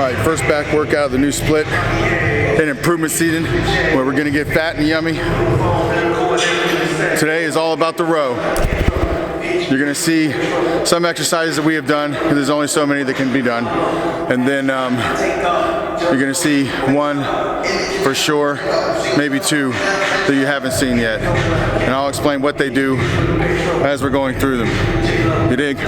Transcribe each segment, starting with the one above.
Alright, first back workout of the new split and improvement season where we're gonna get fat and yummy. Today is all about the row. You're gonna see some exercises that we have done, because there's only so many that can be done. And then you're gonna see one for sure, maybe two that you haven't seen yet. And I'll explain what they do as we're going through them. You dig?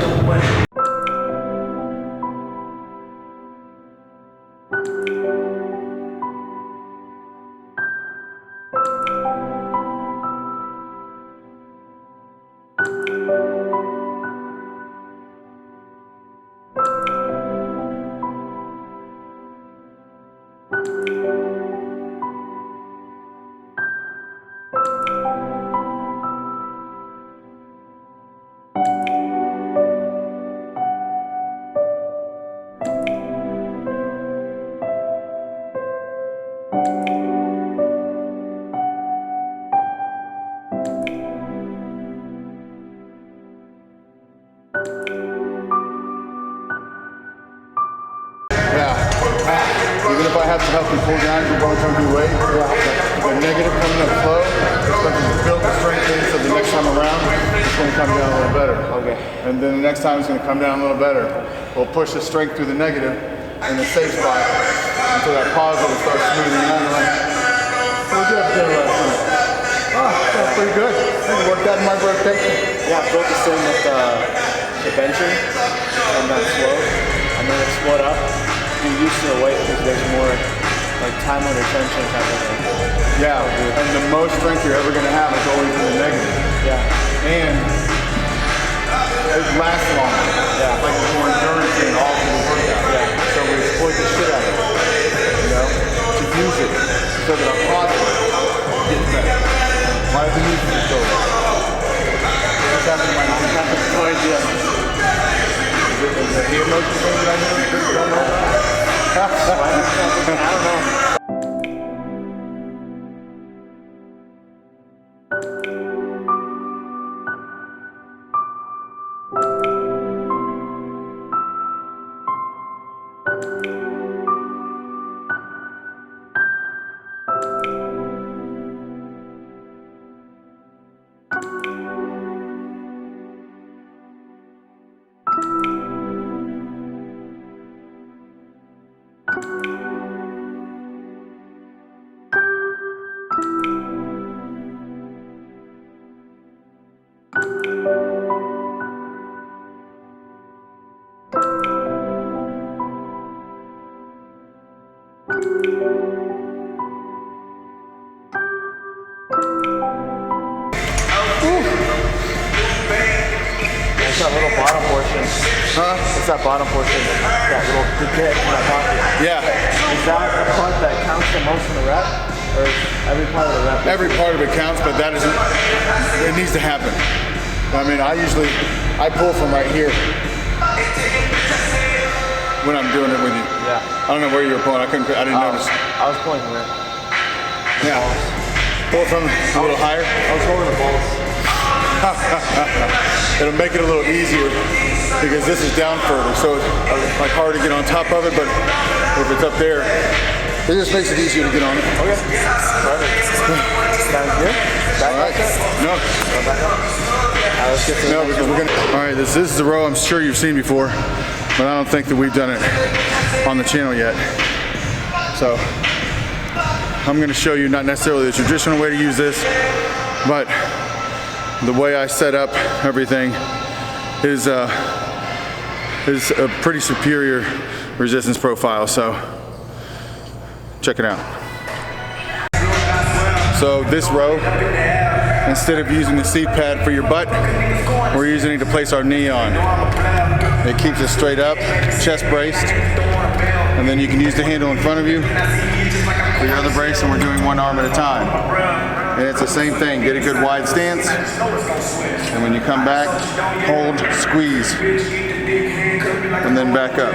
Even if I have to help you pull down, you're going to come do weight. The negative coming up slow, it's going to build the strength in, so the next time around, it's going to come down a little better. Okay. And then the next time it's going to come down a little better. We'll push the strength through the negative in the safe spot until that positive starts smoothing out. What did you have to do last night? Oh, that's pretty good. I worked out in my rotation. Yeah, focusing with the benching and that slow, and then it's split up. You're used to the weight because there's more like time under tension kind of thing. Yeah, and the most strength you're ever going to have is always in the negative. Yeah. And it lasts longer. Yeah. Like more endurance in all of the workout. Yeah. So we exploit the shit out of it, you know, to use it so that our positive gets better. Why does it need to go there? What's happening right now? I have no idea. Is it the emotion thing that I don't know about? I don't know. It's that little bottom portion. Huh? It's that bottom portion. That little bit in that pocket. Yeah. Is that the part that counts the most in the rep? Or every part of the rep? Every part of it counts, but that isn't, it needs to happen. I mean, I pull from right here when I'm doing it with you. Yeah. I don't know where you were pulling. I didn't notice. I was pulling from it. Yeah. Pull from a little higher. I was holding the balls. It'll make it a little easier because this is down further, so it's like hard to get on top of it, but if it's up there, it just makes it easier to get on it. Okay. Perfect. Sounds good. Back All right. No. back up. Let's get to No, because we're gonna. All right, this is a row I'm sure you've seen before, but I don't think that we've done it on the channel yet. So I'm gonna show you not necessarily the traditional way to use this, but the way I set up everything is a pretty superior resistance profile. So check it out. So this row, instead of using the seat pad for your butt, we're using it to place our knee on. It keeps it straight up, chest braced, and then you can use the handle in front of you for your other brace, and we're doing one arm at a time. And it's the same thing, get a good wide stance, and when you come back, hold, squeeze, and then back up.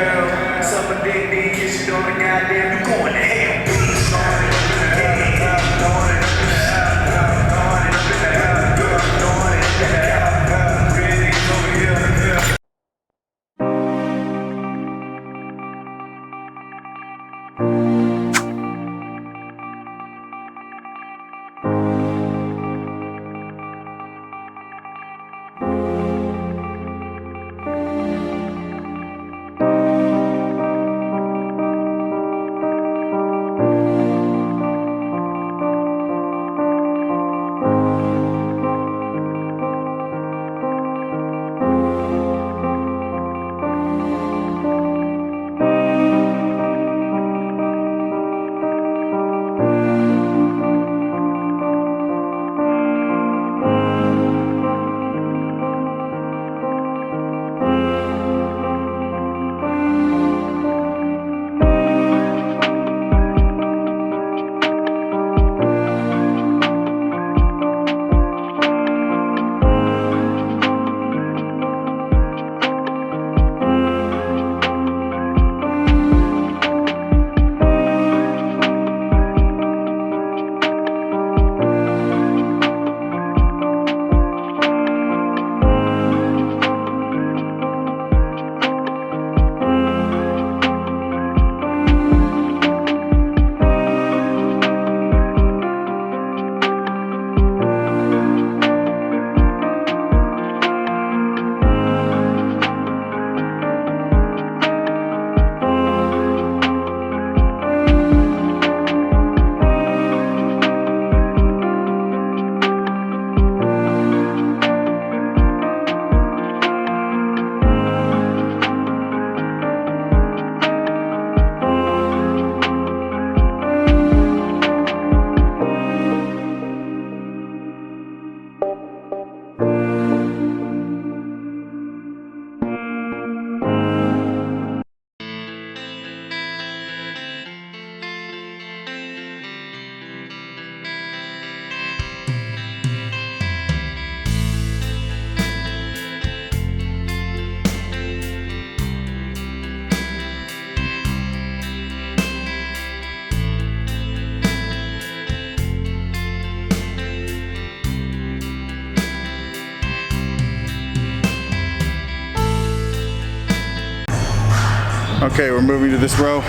Okay, we're moving to this row.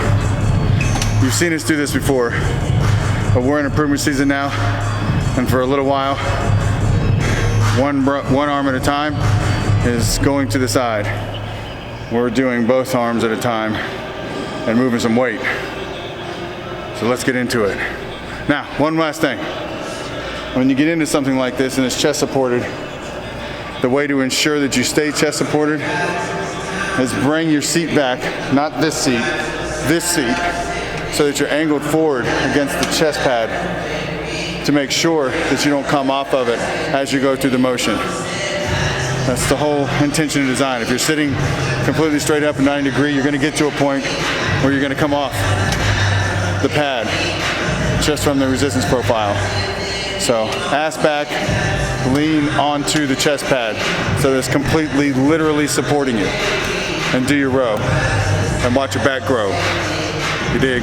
You've seen us do this before, but we're in improvement season now, and for a little while, one arm at a time is going to the side. We're doing both arms at a time and moving some weight. So let's get into it. Now, one last thing. When you get into something like this and it's chest supported, the way to ensure that you stay chest supported is bring your seat back, not this seat, so that you're angled forward against the chest pad to make sure that you don't come off of it as you go through the motion. That's the whole intention of design. If you're sitting completely straight up at 90 degrees, you're gonna get to a point where you're gonna come off the pad just from the resistance profile. So ass back, lean onto the chest pad so that it's completely, literally supporting you. And do your row. And watch your back grow. You dig?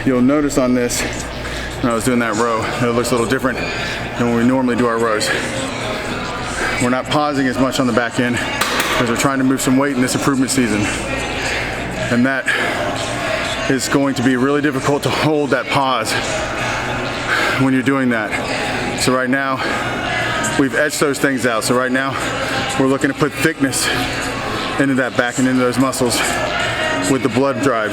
You'll notice on this, when I was doing that row, that it looks a little different than when we normally do our rows. We're not pausing as much on the back end because we're trying to move some weight in this improvement season. And that is going to be really difficult to hold that pause when you're doing that. So right now, we've etched those things out. So right now, we're looking to put thickness into that back and into those muscles with the blood drive.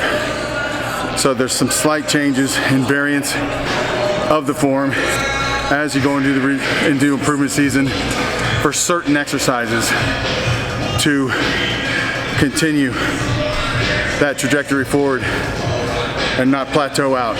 So there's some slight changes in variance of the form as you go into improvement season for certain exercises to continue that trajectory forward and not plateau out.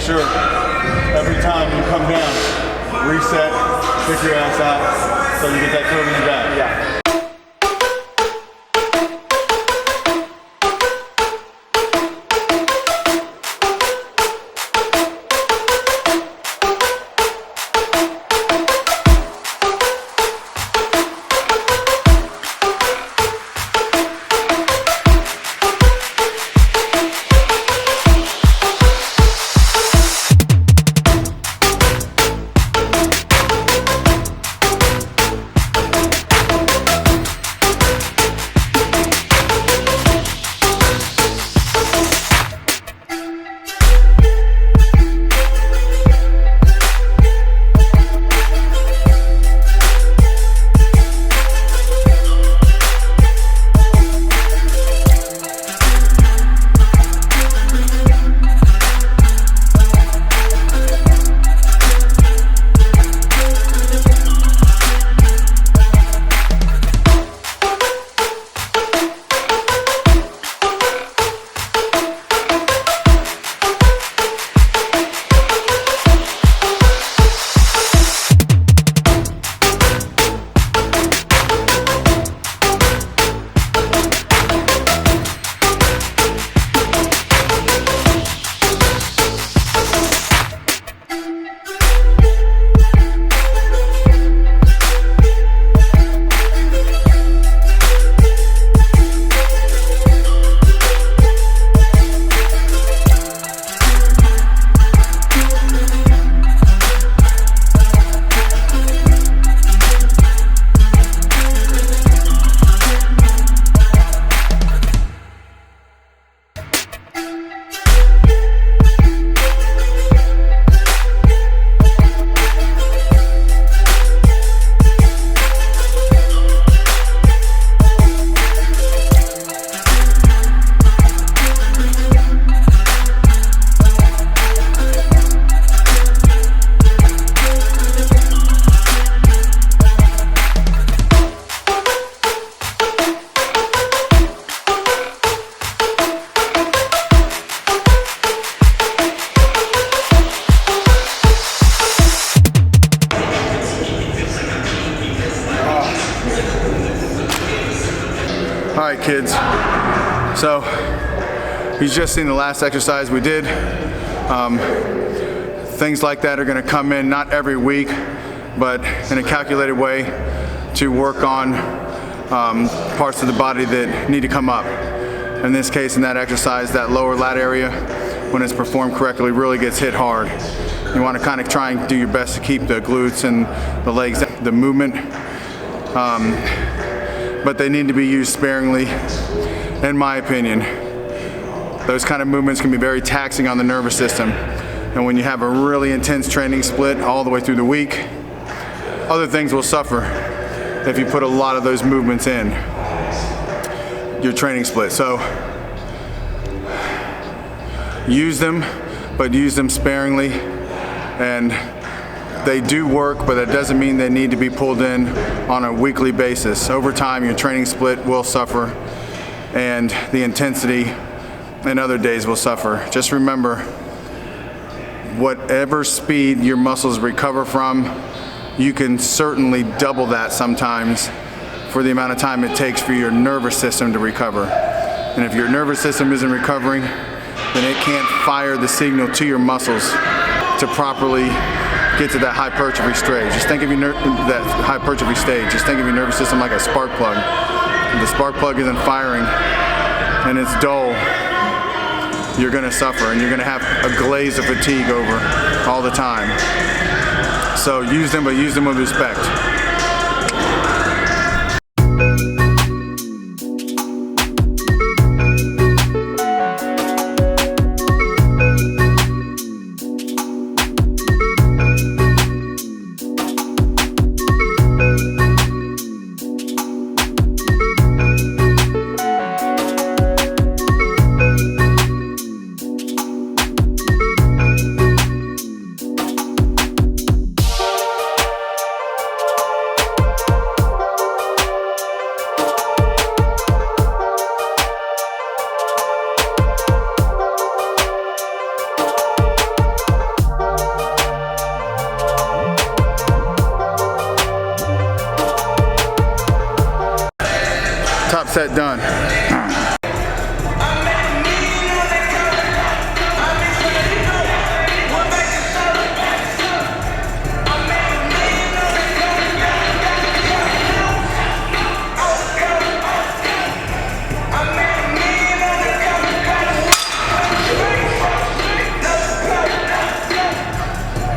sure every time you come down, reset, pick your ass out so you get that curve in your back. Yeah. All right, kids. So you've just seen the last exercise we did. Things like that are going to come in not every week, but in a calculated way to work on parts of the body that need to come up. In this case, in that exercise, that lower lat area, when it's performed correctly, really gets hit hard. You want to kind of try and do your best to keep the glutes and the legs, the movement, but they need to be used sparingly, in my opinion. Those kind of movements can be very taxing on the nervous system. And when you have a really intense training split all the way through the week, other things will suffer if you put a lot of those movements in your training split. So use them, but use them sparingly. And they do work, but it doesn't mean they need to be pulled in on a weekly basis. Over time, your training split will suffer, and the intensity in other days will suffer. Just remember, whatever speed your muscles recover from, you can certainly double that sometimes for the amount of time it takes for your nervous system to recover. And if your nervous system isn't recovering, then it can't fire the signal to your muscles to properly get to that hypertrophy stage. Just think of that hypertrophy stage. Just think of your nervous system like a spark plug. If the spark plug isn't firing and it's dull, you're gonna suffer and you're gonna have a glaze of fatigue over all the time. So use them, but use them with respect. set done.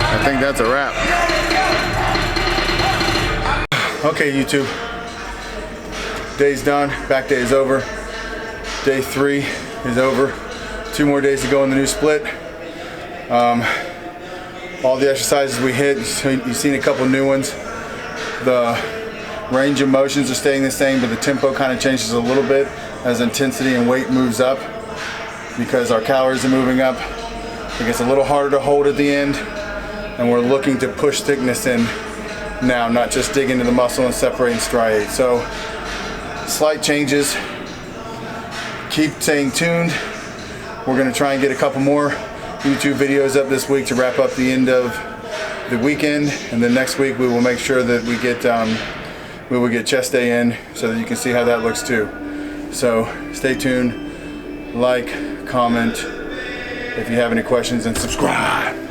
I think that's a wrap. Okay, YouTube. Day's done. Back day is over. Day 3 is over. 2 more days to go in the new split. All the exercises we hit, so you've seen a couple new ones. The range of motions are staying the same, but the tempo kind of changes a little bit as intensity and weight moves up because our calories are moving up. It gets a little harder to hold at the end, and we're looking to push thickness in now, not just dig into the muscle and separate and striate. So slight changes. Keep staying tuned. We're going to try and get a couple more YouTube videos up this week to wrap up the end of the weekend, and then next week we will make sure that we will get chest day in so that you can see how that looks too. So stay tuned, like, comment if you have any questions, and subscribe.